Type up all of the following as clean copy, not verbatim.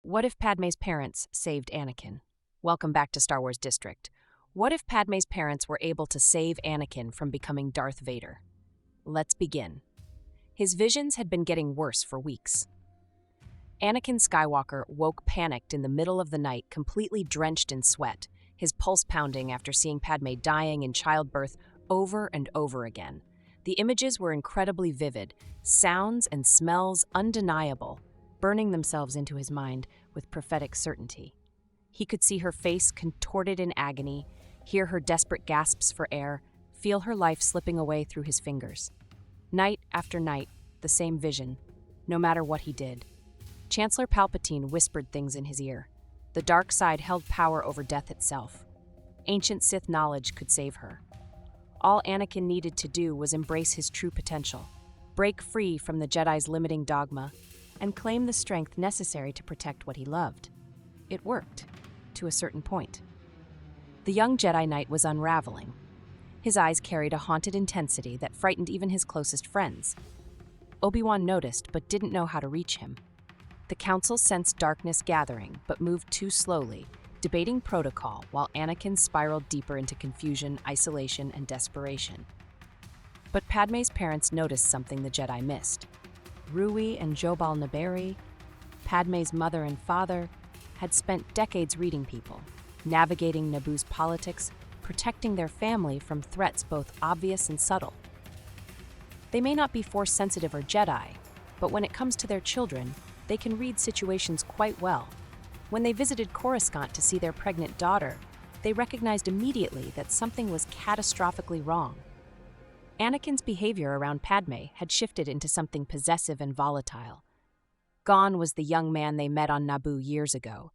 What if Padme's parents saved Anakin? Welcome back to Star Wars District. What if Padme's parents were able to save Anakin from becoming Darth Vader? Let's begin. His visions had been getting worse for weeks. Anakin Skywalker woke panicked in the middle of the night, completely drenched in sweat, his pulse pounding after seeing Padme dying in childbirth over and over again. The images were incredibly vivid, sounds and smells undeniable, burning themselves into his mind with prophetic certainty. He could see her face contorted in agony, hear her desperate gasps for air, feel her life slipping away through his fingers. Night after night, the same vision, no matter what he did. Chancellor Palpatine whispered things in his ear. The dark side held power over death itself. Ancient Sith knowledge could save her. All Anakin needed to do was embrace his true potential, break free from the Jedi's limiting dogma, and claim the strength necessary to protect what he loved. It worked, to a certain point. The young Jedi Knight was unraveling. His eyes carried a haunted intensity that frightened even his closest friends. Obi-Wan noticed, but didn't know how to reach him. The Council sensed darkness gathering, but moved too slowly, debating protocol while Anakin spiraled deeper into confusion, isolation, and desperation. But Padme's parents noticed something the Jedi missed. Rui and Jobal Naberi, Padme's mother and father, had spent decades reading people, navigating Naboo's politics, protecting their family from threats both obvious and subtle. They may not be Force-sensitive or Jedi, but when it comes to their children, they can read situations quite well. When they visited Coruscant to see their pregnant daughter, they recognized immediately that something was catastrophically wrong. Anakin's behavior around Padme had shifted into something possessive and volatile. Gone was the young man they met on Naboo years ago.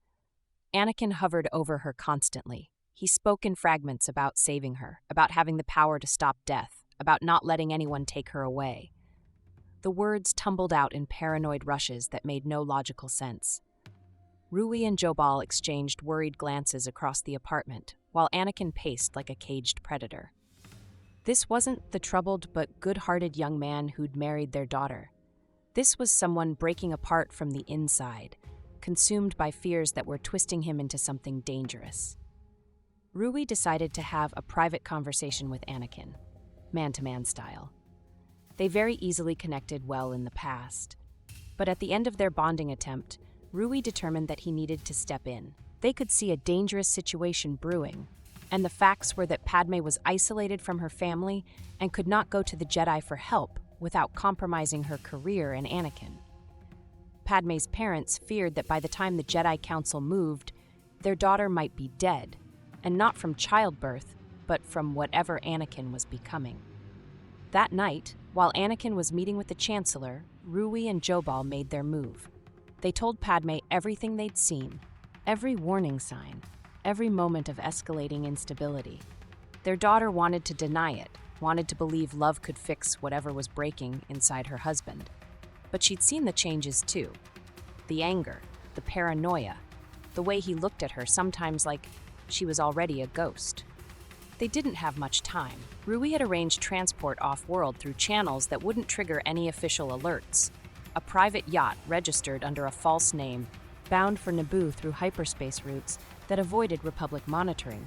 Anakin hovered over her constantly. He spoke in fragments about saving her, about having the power to stop death, about not letting anyone take her away. The words tumbled out in paranoid rushes that made no logical sense. Rui and Jobal exchanged worried glances across the apartment, while Anakin paced like a caged predator. This wasn't the troubled but good-hearted young man who'd married their daughter. This was someone breaking apart from the inside, consumed by fears that were twisting him into something dangerous. Rui decided to have a private conversation with Anakin, man-to-man style. They very easily connected well in the past. But at the end of their bonding attempt, Rui determined that he needed to step in. They could see a dangerous situation brewing, and the facts were that Padme was isolated from her family and could not go to the Jedi for help without compromising her career and Anakin. Padme's parents feared that by the time the Jedi Council moved, their daughter might be dead, and not from childbirth, but from whatever Anakin was becoming. That night, while Anakin was meeting with the Chancellor, Rui and Jobal made their move. They told Padme everything they'd seen, every warning sign, every moment of escalating instability. Their daughter wanted to deny it, wanted to believe love could fix whatever was breaking inside her husband. But she'd seen the changes too. The anger, the paranoia, the way he looked at her sometimes like she was already a ghost. They didn't have much time. Rui had arranged transport off-world through channels that wouldn't trigger any official alerts. A private yacht registered under a false name, bound for Naboo through hyperspace routes that avoided Republic monitoring.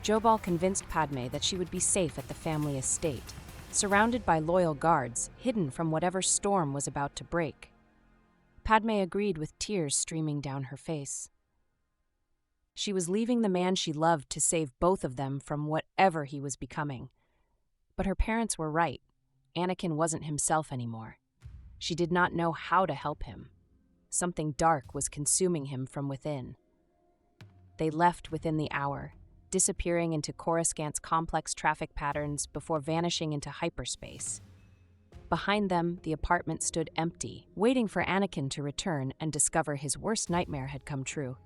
Jobal convinced Padme that she would be safe at the family estate, surrounded by loyal guards, hidden from whatever storm was about to break. Padme agreed with tears streaming down her face. She was leaving the man she loved to save both of them from whatever he was becoming. But her parents were right. Anakin wasn't himself anymore. She did not know how to help him. Something dark was consuming him from within. They left within the hour, disappearing into Coruscant's complex traffic patterns before vanishing into hyperspace. Behind them, the apartment stood empty, waiting for Anakin to return and discover his worst nightmare had come true.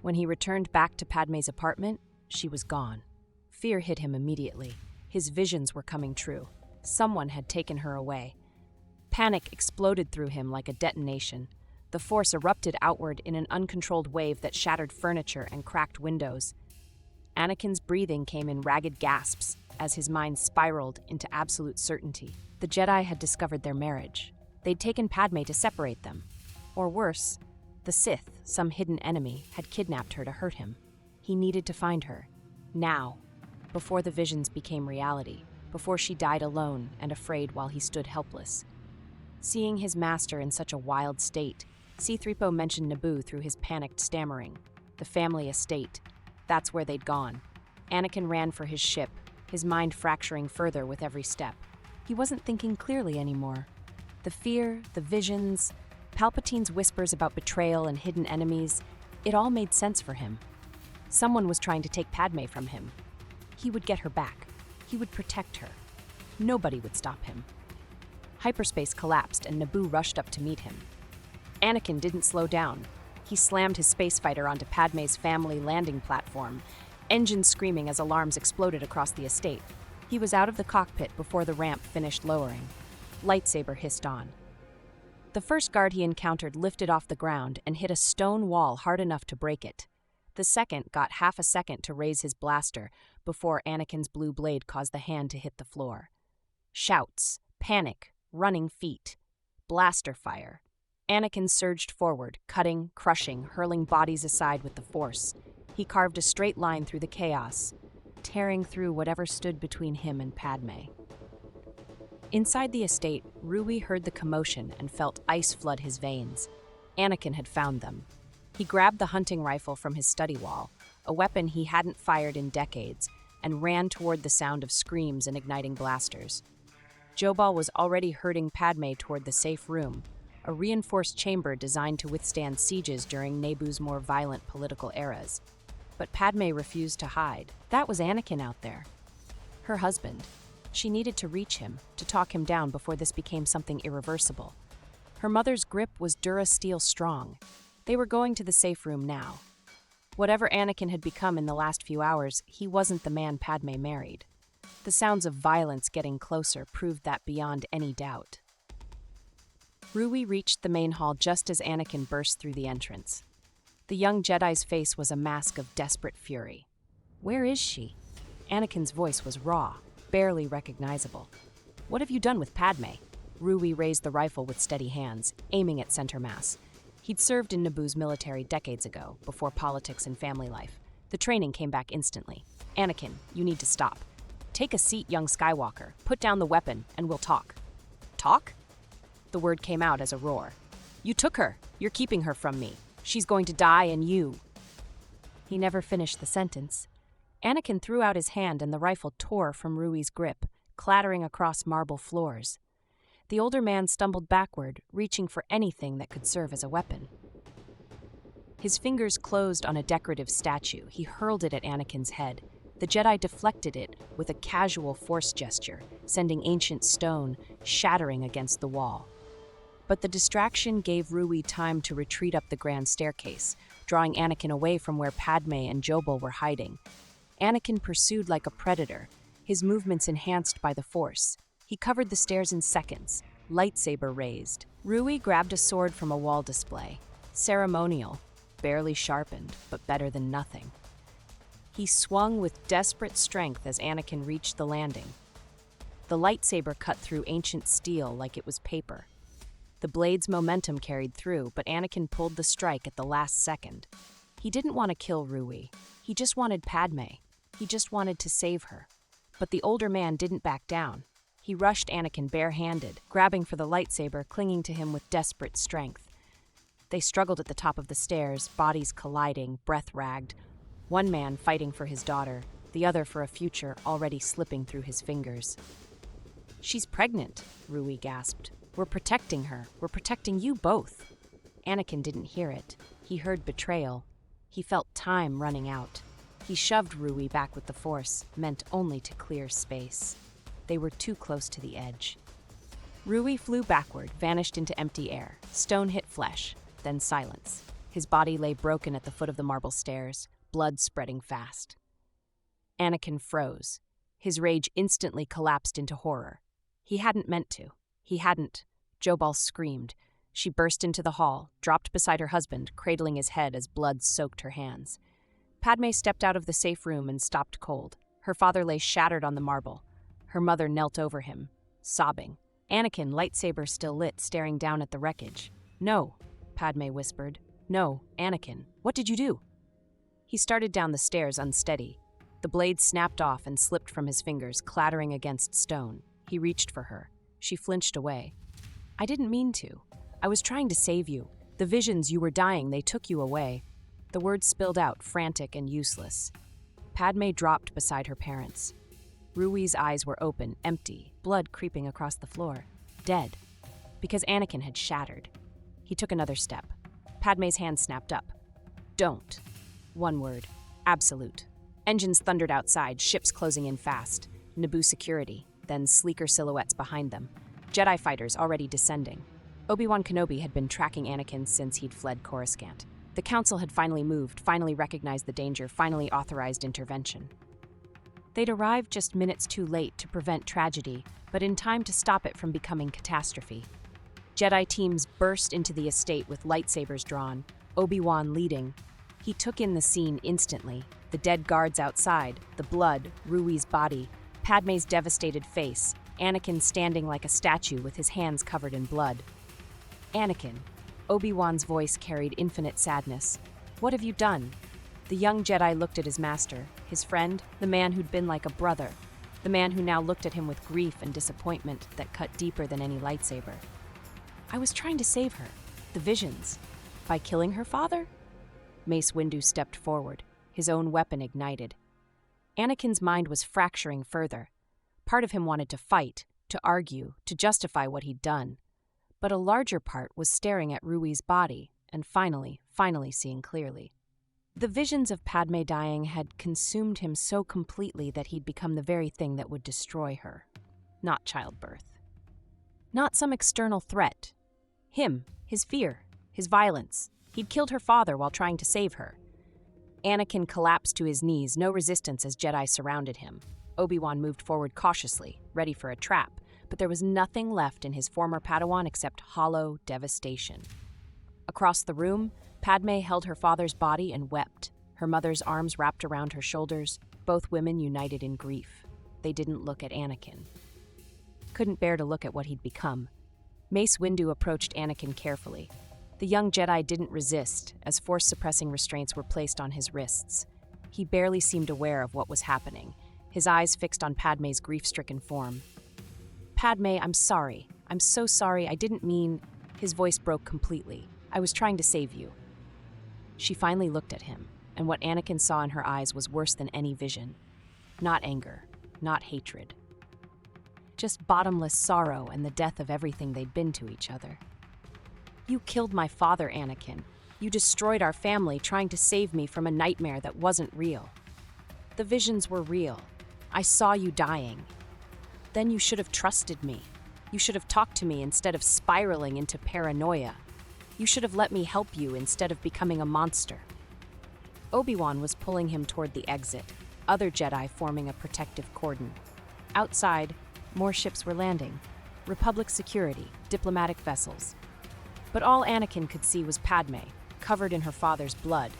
When he returned back to Padme's apartment, she was gone. Fear hit him immediately. His visions were coming true. Someone had taken her away. Panic exploded through him like a detonation. The force erupted outward in an uncontrolled wave that shattered furniture and cracked windows. Anakin's breathing came in ragged gasps as his mind spiraled into absolute certainty. The Jedi had discovered their marriage. They'd taken Padme to separate them. Or worse, The Sith, some hidden enemy, had kidnapped her to hurt him. He needed to find her. Now, before the visions became reality, before she died alone and afraid while he stood helpless. Seeing his master in such a wild state, C-3PO mentioned Naboo through his panicked stammering. The family estate. That's where they'd gone. Anakin ran for his ship, his mind fracturing further with every step. He wasn't thinking clearly anymore. The fear, the visions, Palpatine's whispers about betrayal and hidden enemies, it all made sense for him. Someone was trying to take Padme from him. He would get her back. He would protect her. Nobody would stop him. Hyperspace collapsed and Naboo rushed up to meet him. Anakin didn't slow down. He slammed his space fighter onto Padme's family landing platform, engines screaming as alarms exploded across the estate. He was out of the cockpit before the ramp finished lowering. Lightsaber hissed on. The first guard he encountered lifted off the ground and hit a stone wall hard enough to break it. The second got half a second to raise his blaster before Anakin's blue blade caused the hand to hit the floor. Shouts, panic, running feet, blaster fire. Anakin surged forward, cutting, crushing, hurling bodies aside with the Force. He carved a straight line through the chaos, tearing through whatever stood between him and Padme. Inside the estate, Rui heard the commotion and felt ice flood his veins. Anakin had found them. He grabbed the hunting rifle from his study wall, a weapon he hadn't fired in decades, and ran toward the sound of screams and igniting blasters. Jobal was already herding Padme toward the safe room, a reinforced chamber designed to withstand sieges during Naboo's more violent political eras. But Padme refused to hide. That was Anakin out there. Her husband. She needed to reach him, to talk him down before this became something irreversible. Her mother's grip was Durasteel strong. They were going to the safe room now. Whatever Anakin had become in the last few hours, he wasn't the man Padme married. The sounds of violence getting closer proved that beyond any doubt. Rui reached the main hall just as Anakin burst through the entrance. The young Jedi's face was a mask of desperate fury. Where is she? Anakin's voice was raw, barely recognizable. What have you done with Padme? Rui raised the rifle with steady hands, aiming at center mass. He'd served in Naboo's military decades ago, before politics and family life. The training came back instantly. Anakin, you need to stop. Take a seat, young Skywalker. Put down the weapon, and we'll talk. Talk? The word came out as a roar. You took her. You're keeping her from me. She's going to die, and you. He never finished the sentence. Anakin threw out his hand and the rifle tore from Rui's grip, clattering across marble floors. The older man stumbled backward, reaching for anything that could serve as a weapon. His fingers closed on a decorative statue. He hurled it at Anakin's head. The Jedi deflected it with a casual Force gesture, sending ancient stone shattering against the wall. But the distraction gave Rui time to retreat up the grand staircase, drawing Anakin away from where Padme and Jobal were hiding. Anakin pursued like a predator, his movements enhanced by the Force. He covered the stairs in seconds, lightsaber raised. Rui grabbed a sword from a wall display. Ceremonial, barely sharpened, but better than nothing. He swung with desperate strength as Anakin reached the landing. The lightsaber cut through ancient steel like it was paper. The blade's momentum carried through, but Anakin pulled the strike at the last second. He didn't want to kill Rui. He just wanted Padme. He just wanted to save her. But the older man didn't back down. He rushed Anakin barehanded, grabbing for the lightsaber, clinging to him with desperate strength. They struggled at the top of the stairs, bodies colliding, breath ragged. One man fighting for his daughter, the other for a future already slipping through his fingers. She's pregnant, Rui gasped. We're protecting her. We're protecting you both. Anakin didn't hear it. He heard betrayal. He felt time running out. He shoved Rui back with the Force, meant only to clear space. They were too close to the edge. Rui flew backward, vanished into empty air. Stone hit flesh, then silence. His body lay broken at the foot of the marble stairs, blood spreading fast. Anakin froze. His rage instantly collapsed into horror. He hadn't meant to. He hadn't. Jobal screamed. She burst into the hall, dropped beside her husband, cradling his head as blood soaked her hands. Padme stepped out of the safe room and stopped cold. Her father lay shattered on the marble. Her mother knelt over him, sobbing. Anakin, lightsaber still lit, staring down at the wreckage. No, Padme whispered. No, Anakin, what did you do? He started down the stairs unsteady. The blade snapped off and slipped from his fingers, clattering against stone. He reached for her. She flinched away. I didn't mean to. I was trying to save you. The visions, you were dying, they took you away. The words spilled out, frantic and useless. Padme dropped beside her parents. Rui's eyes were open, empty, blood creeping across the floor. Dead. Because Anakin had shattered. He took another step. Padme's hand snapped up. Don't. One word. Absolute. Engines thundered outside, ships closing in fast. Naboo security, then sleeker silhouettes behind them. Jedi fighters already descending. Obi-Wan Kenobi had been tracking Anakin since he'd fled Coruscant. The Council had finally moved, finally recognized the danger, finally authorized intervention. They'd arrived just minutes too late to prevent tragedy, but in time to stop it from becoming catastrophe. Jedi teams burst into the estate with lightsabers drawn, Obi-Wan leading. He took in the scene instantly. The dead guards outside, the blood, Rui's body, Padme's devastated face, Anakin standing like a statue with his hands covered in blood. Anakin. Obi-Wan's voice carried infinite sadness. What have you done? The young Jedi looked at his master, his friend, the man who'd been like a brother, the man who now looked at him with grief and disappointment that cut deeper than any lightsaber. I was trying to save her. The visions. By killing her father? Mace Windu stepped forward, his own weapon ignited. Anakin's mind was fracturing further. Part of him wanted to fight, to argue, to justify what he'd done. But a larger part was staring at Rui's body and finally seeing clearly. The visions of Padme dying had consumed him so completely that he'd become the very thing that would destroy her. Not childbirth. Not some external threat. Him, his fear, his violence. He'd killed her father while trying to save her. Anakin collapsed to his knees, no resistance as Jedi surrounded him. Obi-Wan moved forward cautiously, ready for a trap, but there was nothing left in his former Padawan except hollow devastation. Across the room, Padme held her father's body and wept, her mother's arms wrapped around her shoulders, both women united in grief. They didn't look at Anakin. Couldn't bear to look at what he'd become. Mace Windu approached Anakin carefully. The young Jedi didn't resist, as force-suppressing restraints were placed on his wrists. He barely seemed aware of what was happening, his eyes fixed on Padme's grief-stricken form. Padme, I'm sorry. I'm so sorry. I didn't mean... His voice broke completely. I was trying to save you. She finally looked at him, and what Anakin saw in her eyes was worse than any vision. Not anger, not hatred. Just bottomless sorrow and the death of everything they'd been to each other. You killed my father, Anakin. You destroyed our family trying to save me from a nightmare that wasn't real. The visions were real. I saw you dying. Then you should have trusted me. You should have talked to me instead of spiraling into paranoia. You should have let me help you instead of becoming a monster. Obi-Wan was pulling him toward the exit, other Jedi forming a protective cordon. Outside, more ships were landing. Republic security, diplomatic vessels. But all Anakin could see was Padme, covered in her father's blood,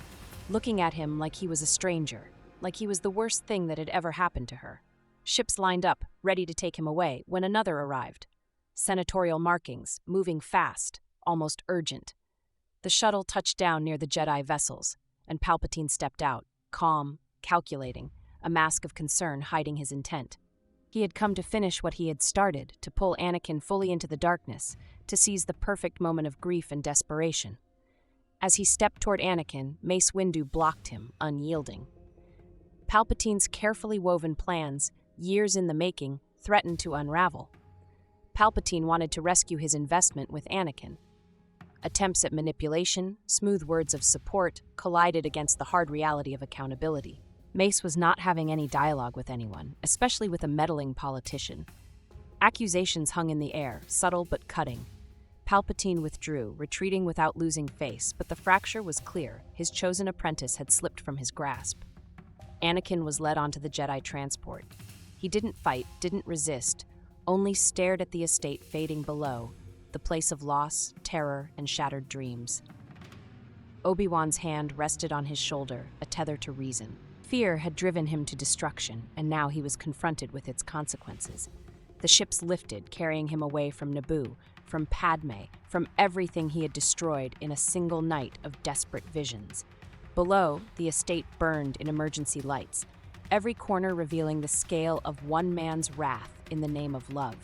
looking at him like he was a stranger, like he was the worst thing that had ever happened to her. Ships lined up, ready to take him away, when another arrived. Senatorial markings, moving fast, almost urgent. The shuttle touched down near the Jedi vessels, and Palpatine stepped out, calm, calculating, a mask of concern hiding his intent. He had come to finish what he had started, to pull Anakin fully into the darkness, to seize the perfect moment of grief and desperation. As he stepped toward Anakin, Mace Windu blocked him, unyielding. Palpatine's carefully woven plans, years in the making, threatened to unravel. Palpatine wanted to rescue his investment with Anakin. Attempts at manipulation, smooth words of support, collided against the hard reality of accountability. Mace was not having any dialogue with anyone, especially with a meddling politician. Accusations hung in the air, subtle but cutting. Palpatine withdrew, retreating without losing face, but the fracture was clear. His chosen apprentice had slipped from his grasp. Anakin was led onto the Jedi transport. He didn't fight, didn't resist, only stared at the estate fading below, the place of loss, terror, and shattered dreams. Obi-Wan's hand rested on his shoulder, a tether to reason. Fear had driven him to destruction, and now he was confronted with its consequences. The ships lifted, carrying him away from Naboo, from Padme, from everything he had destroyed in a single night of desperate visions. Below, the estate burned in emergency lights, every corner revealing the scale of one man's wrath in the name of love.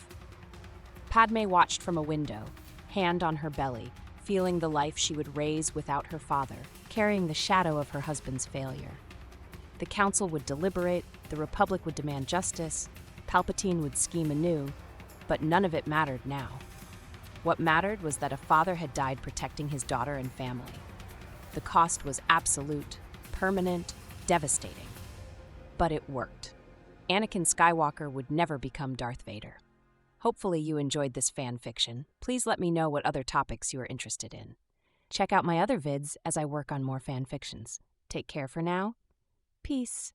Padme watched from a window, hand on her belly, feeling the life she would raise without her father, carrying the shadow of her husband's failure. The council would deliberate, the Republic would demand justice, Palpatine would scheme anew, but none of it mattered now. What mattered was that a father had died protecting his daughter and family. The cost was absolute, permanent, devastating. But it worked. Anakin Skywalker would never become Darth Vader. Hopefully you enjoyed this fan fiction. Please let me know what other topics you are interested in. Check out my other vids as I work on more fan fictions. Take care for now. Peace.